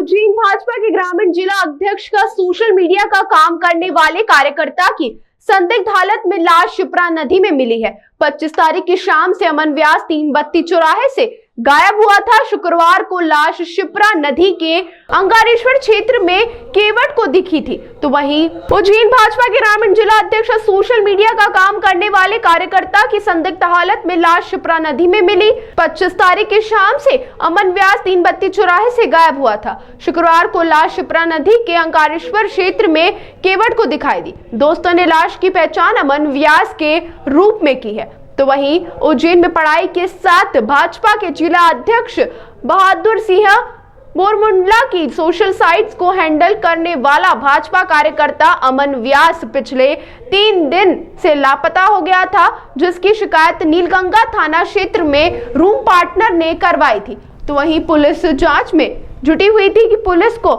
उज्जैन भाजपा के ग्रामीण जिला अध्यक्ष का सोशल मीडिया का काम करने वाले कार्यकर्ता की संदिग्ध हालत में लाश शिप्रा नदी में मिली है। 25 तारीख की शाम से अमन व्यास 3 बत्ती चौराहे से गायब हुआ था। शुक्रवार को लाश शिप्रा नदी के अंगारेश्वर क्षेत्र में केवट को दिखी थी। तो वहीं उज्जैन भाजपा के ग्रामीण जिला अध्यक्ष सोशल मीडिया का काम करने वाले कार्यकर्ता की संदिग्ध हालत में लाश शिप्रा नदी में मिली। 25 तारीख की शाम से अमन व्यास 3 बत्ती चौराहे से गायब हुआ था। शुक्रवार को लाश शिप्रा नदी के अंगारेश्वर क्षेत्र में केवट को दिखाई दी। दोस्तों ने लाश की पहचान अमन व्यास के रूप में की है। तो वहीं उज्जैन में पढ़ाई के साथ भाजपा के जिला अध्यक्ष बहादुर सिंह बोरमुंडला की सोशल साइट्स को हैंडल करने वाला भाजपा कार्यकर्ता अमन व्यास पिछले 3 दिन से लापता हो गया था, जिसकी शिकायत नीलगंगा थाना क्षेत्र में रूम पार्टनर ने करवाई थी। तो वहीं पुलिस जांच में जुटी हुई थी कि पुलिस को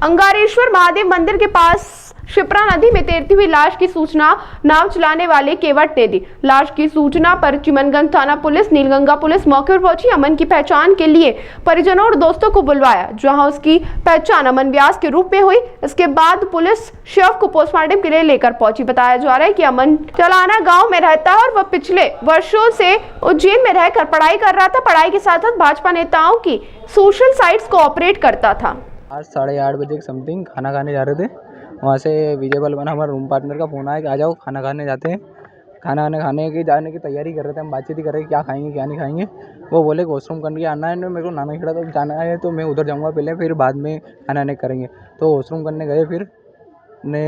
अंगारेश्वर महादेव मंदिर के पास शिप्रा नदी में तैरती हुई लाश की सूचना नाव चलाने वाले केवट ने दी। लाश की सूचना पर चिमनगंज थाना पुलिस, नीलगंगा पुलिस मौके पर पहुंची। अमन की पहचान के लिए परिजनों और दोस्तों को बुलवाया, जहां उसकी पहचान अमन व्यास के रूप में हुई। इसके बाद पुलिस शव को पोस्टमार्टम के लिए लेकर पहुंची। बताया जा रहा है कि अमन चलाना गाँव में रहता है और वह पिछले वर्षों से उज्जैन में रहकर पढ़ाई कर रहा था। पढ़ाई के साथ साथ भाजपा नेताओं की सोशल साइट्स को ऑपरेट करता था। आज 8:30 बजे के समथिंग खाना खाने जा रहे थे। वहाँ से विजय बल बना हमारे रूम पार्टनर का फ़ोन आया कि आ जाओ खाना खाने जाते हैं। खाना खाने जाने की तैयारी कर रहे थे। हम बातचीत ही कर रहे हैं क्या खाएंगे क्या नहीं खाएंगे। वो बोले वॉशरूम करने आना है, मेरे को नाना खड़ा तो जाना है, तो मैं उधर जाऊँगा पहले, फिर बाद में खाना नहीं करेंगे। तो वॉशरूम करने गए, फिर ने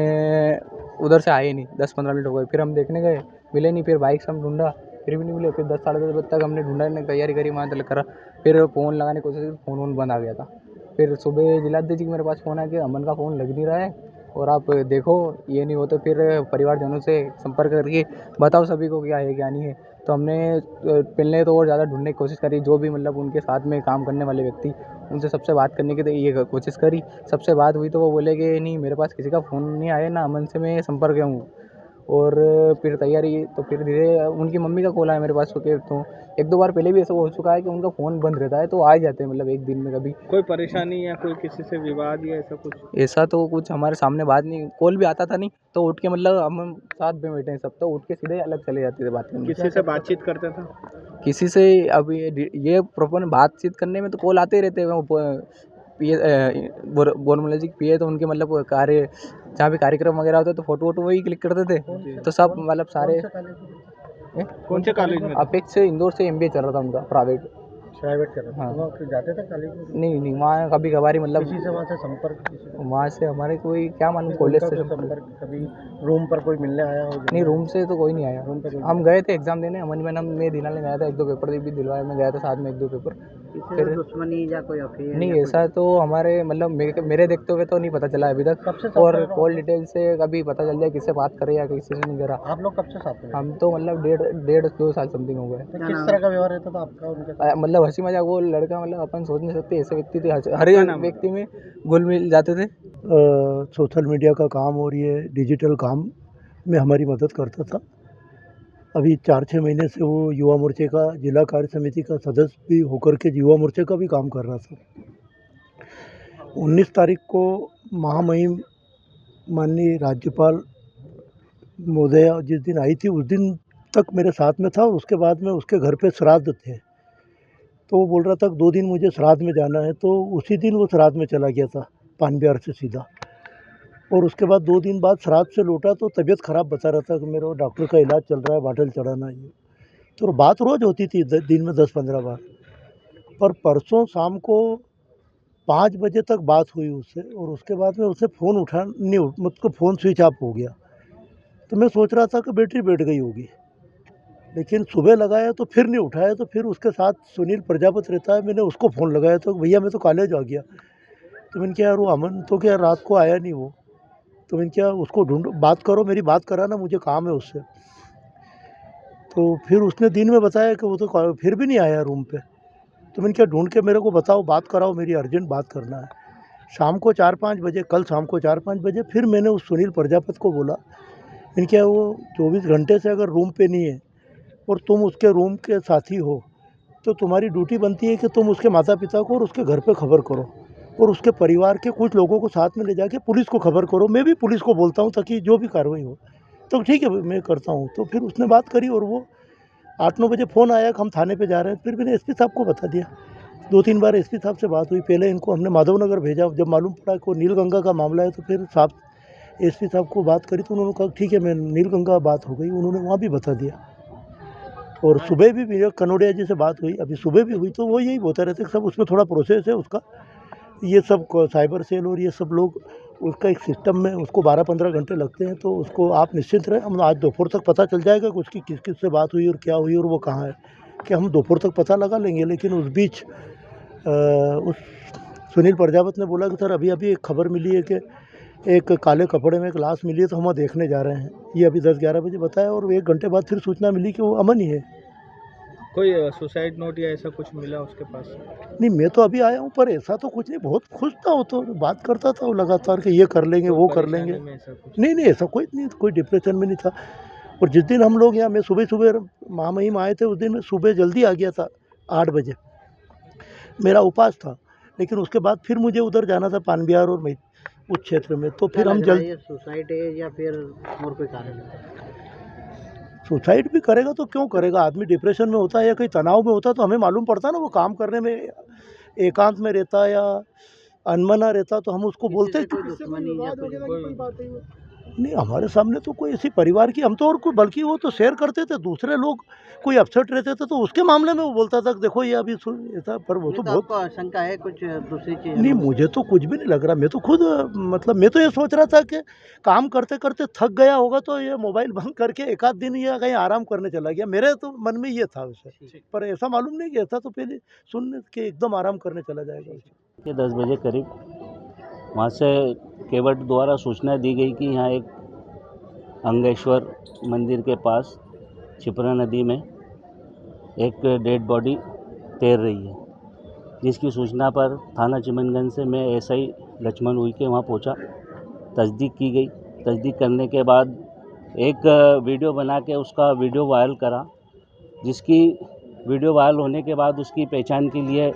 उधर से आए नहीं। 10-15 मिनट हो गए, फिर हम देखने गए, मिले नहीं। फिर बाइक से हम ढूंढा, फिर भी नहीं मिले। फिर 10-10:30 बजे तक हमने ढूंढने तैयारी करी, वहाँ तक करा। फिर फ़ोन लगाने की कोशिश की, फ़ोन बंद आ गया था। फिर सुबह जिलाध्यक्ष जी के मेरे पास फ़ोन आया कि अमन का फ़ोन लग नहीं रहा है और आप देखो, ये नहीं हो तो फिर परिवारजनों से संपर्क करके बताओ सभी को क्या है क्या नहीं है। तो हमने पहले तो और ज़्यादा ढूंढने की कोशिश करी, जो भी मतलब उनके साथ में काम करने वाले व्यक्ति, उनसे सबसे बात करने की ये कोशिश करी। सबसे बात हुई तो वो बोले कि नहीं, मेरे पास किसी का फ़ोन नहीं आया, ना अमन से मैं संपर्क में हूँ। और फिर तैयारी तो फिर धीरे उनकी मम्मी का कॉल आया मेरे पास। तो 1-2 बार पहले भी ऐसा हो चुका है कि उनका फ़ोन बंद रहता है, तो आ जाते हैं मतलब एक दिन में कभी। कोई परेशानी या कोई किसी से विवाद या ऐसा कुछ? ऐसा तो कुछ हमारे सामने बात नहीं, कॉल भी आता था नहीं, तो उठ के मतलब हम साथ में बैठे हैं सब, तो उठ के सीधे अलग चले जाते थे बात करने। किसी से बातचीत करता था? किसी से अब ये प्रॉपर बातचीत करने में तो कॉल आते ही रहते हैं। वो पीए बोरमुंडला जी पीए, तो उनके मतलब कार्य जहाँ भी कार्यक्रम वगैरह होता है तो फोटो वही क्लिक करते थे। तो सब मतलब सारे कौन से कॉलेज में? अपेक्स से इंदौर से MBA चल रहा था उनका, प्राइवेट कर रहा था। हाँ। वहाँ फिर जाते थे कॉलेज में? नहीं वहाँ कभी कभार ही मतलब किसी से वहाँ से संपर्क? वहाँ से हमारे कोई क्या मालूम कॉलेज से संपर्क कभी रूम पर कोई मिलने आया हो? नहीं, रूम से तो कोई नहीं आया। रूम पर हम गए थे एग्जाम देने, अमन मैडम मैं दिलाने गया था, 1-2 पेपर भी दिलवाया, मैं गया था साथ में 1-2 पेपर। फिर दुश्मनी या कोई अफेयर? नहीं, ऐसा तो हमारे मतलब मेरे देखते हुए तो नहीं पता चला अभी तक। और कॉल डिटेल से कभी पता चल जाए किससे बात करे या किसी से नहीं करा। आप लोग कब से साथ में? हम तो मतलब 1.5-2 साल समथिंग हो गए। किस तरह का व्यवहार रहता था आपका उनके साथ? मतलब हंसी मजाक, वो लड़का मतलब अपन सोच नहीं सकते ऐसे व्यक्ति थे, हर एक व्यक्ति में घुल मिल जाते थे। सोशल मीडिया का काम और ये डिजिटल काम में हमारी मदद करता था। अभी 4-6 महीने से वो युवा मोर्चे का जिला कार्य समिति का सदस्य भी होकर के युवा मोर्चे का भी काम कर रहा था। 19 तारीख को महामहिम माननीय राज्यपाल महोदया जिस दिन आई थी, उस दिन तक मेरे साथ में था। और उसके बाद में उसके घर पे श्राद्ध थे, तो वो बोल रहा था 2 दिन मुझे श्राद्ध में जाना है, तो उसी दिन वो श्राद्ध में चला गया था पान-बिहार से सीधा। और उसके बाद 2 दिन बाद श्राद्ध से लौटा तो तबीयत ख़राब बता रहा था कि मेरा डॉक्टर का इलाज चल रहा है, बाटल चढ़ाना है। तो बात रोज़ होती थी दिन में 10-15 बार। पर परसों शाम को 5 बजे तक बात हुई उससे, और उसके बाद में उसे फ़ोन मुझको फ़ोन स्विच ऑफ हो गया। तो मैं सोच रहा था कि बैटरी बैठ गई होगी, लेकिन सुबह लगाया तो फिर नहीं उठाया। तो फिर उसके साथ सुनील प्रजापति रहता है, मैंने उसको फ़ोन लगाया तो भैया मैं तो कॉलेज आ गया। तो मैंने क्या यार वो अमन तो क्या रात को आया नहीं वो, तो मैंने क्या उसको ढूंढो, बात करो, मेरी बात कराना, मुझे काम है उससे। तो फिर उसने दिन में बताया कि वो तो फिर भी नहीं आया रूम पे। तो मैंने क्या ढूंढ के मेरे को बताओ, बात कराओ, मेरी अर्जेंट बात करना है। शाम को 4-5 बजे, कल शाम को 4-5 बजे फिर मैंने उस सुनील प्रजापति को बोला, मैंने क्या वो 24 घंटे से अगर रूम पे नहीं है और तुम उसके रूम के साथी हो, तो तुम्हारी ड्यूटी बनती है कि तुम उसके माता पिता को और उसके घर पे खबर करो। और उसके परिवार के कुछ लोगों को साथ में ले जाके पुलिस को खबर करो। मैं भी पुलिस को बोलता हूँ ताकि जो भी कार्रवाई हो, तो ठीक है मैं करता हूँ। तो फिर उसने बात करी और वो 8-9 बजे फ़ोन आया कि हम थाने पे जा रहे हैं। फिर मैंने एसपी साहब को बता दिया। 2-3 बार एसपी साहब से बात हुई। पहले इनको हमने माधवनगर भेजा, जब मालूम पड़ा कि वो नीलगंगा का मामला है तो फिर साहब एसपी साहब को बात करी तो उन्होंने कहा ठीक है, मैं नीलगंगा बात हो गई, उन्होंने वहाँ भी बता दिया। और सुबह भी मेरे कनोडिया जी से बात हुई, अभी सुबह भी हुई, तो वो यही बोलते रहते सब उसमें थोड़ा प्रोसेस है उसका, ये सब साइबर सेल और ये सब लोग उसका एक सिस्टम में उसको 12-15 घंटे लगते हैं। तो उसको आप निश्चिंत रहें, हम आज दोपहर तक पता चल जाएगा कि उसकी किस किस से बात हुई और क्या हुई और वो कहाँ है, कि हम दोपहर तक पता लगा लेंगे। लेकिन उस बीच उस सुनील प्रजापत ने बोला कि सर अभी एक खबर मिली है कि एक काले कपड़े में एक लाश मिली है, तो हम वहाँ देखने जा रहे हैं। ये अभी 10-11 बजे बताया और 1 घंटे बाद फिर सूचना मिली कि वो अमन ही है। कोई सुसाइड नोट या ऐसा कुछ मिला उसके पास? नहीं, मैं तो अभी आया हूँ, पर ऐसा तो कुछ नहीं, बहुत खुश था वो, तो बात करता था वो लगातार कि ये कर लेंगे वो कर लेंगे। नहीं ऐसा कोई डिप्रेशन में नहीं था। और जिस दिन हम लोग यहाँ, मैं सुबह महामहिम आए थे, उस दिन मैं सुबह जल्दी आ गया था 8 बजे, मेरा उपवास था। लेकिन उसके बाद फिर मुझे उधर जाना था पानबिहार और उस क्षेत्र में, तो फिर हम जल्द सुसाइड है या फिर और कोई कारण है? सुसाइड भी करेगा तो क्यों करेगा, आदमी डिप्रेशन में होता है या कहीं तनाव में होता है तो हमें मालूम पड़ता है ना। वो काम करने में एकांत में रहता या अनमना रहता तो हम उसको बोलते नहीं। हमारे सामने तो कोई ऐसी परिवार की, हम तो और कोई, बल्कि वो तो शेयर करते थे, दूसरे लोग कोई अपसेट रहते थे तो उसके मामले में वो बोलता था देखो ये अभी ऐसा, पर वो तो बहुत आशंका है कुछ दूसरी चीज? नहीं, मुझे तो कुछ भी नहीं लग रहा। मैं तो खुद मतलब मैं तो ये सोच रहा था कि काम करते करते थक गया होगा तो ये मोबाइल बंद करके एक आध दिन या कहीं आराम करने चला गया, मेरे तो मन में ये था उसे। पर ऐसा मालूम नहीं कि ऐसा तो पहले सुन के एकदम आराम करने चला जाएगा। ये 10 बजे करीब वहाँ से केवट द्वारा सूचना दी गई कि यहाँ एक अंगेश्वर मंदिर के पास छिपरा नदी में एक डेड बॉडी तैर रही है, जिसकी सूचना पर थाना चिमनगंज से मैं एसआई लक्ष्मण उइके वहाँ पहुँचा। तस्दीक की गई। तस्दीक करने के बाद एक वीडियो बना के उसका वीडियो वायरल करा, जिसकी वीडियो वायरल होने के बाद उसकी पहचान के लिए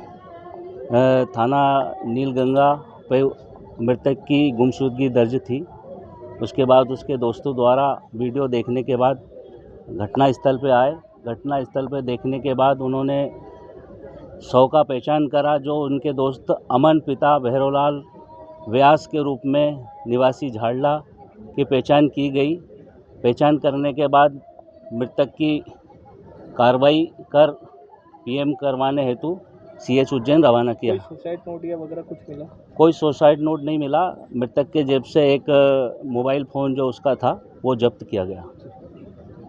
थाना नीलगंगा पे मृतक की गुमशुदगी दर्ज थी। उसके बाद उसके दोस्तों द्वारा वीडियो देखने के बाद घटनास्थल पे आए। घटनास्थल पे देखने के बाद उन्होंने शव का पहचान करा, जो उनके दोस्त अमन पिता भैरवलाल व्यास के रूप में निवासी झाड़ला की पहचान की गई। पहचान करने के बाद मृतक की कार्रवाई कर पीएम करवाने हेतु सीएच उज्जैन रवाना किया। सुसाइड नोट या वगैरह कुछ मिला? कोई सुसाइड नोट नहीं मिला। मृतक के जेब से एक मोबाइल फ़ोन जो उसका था वो जब्त किया गया।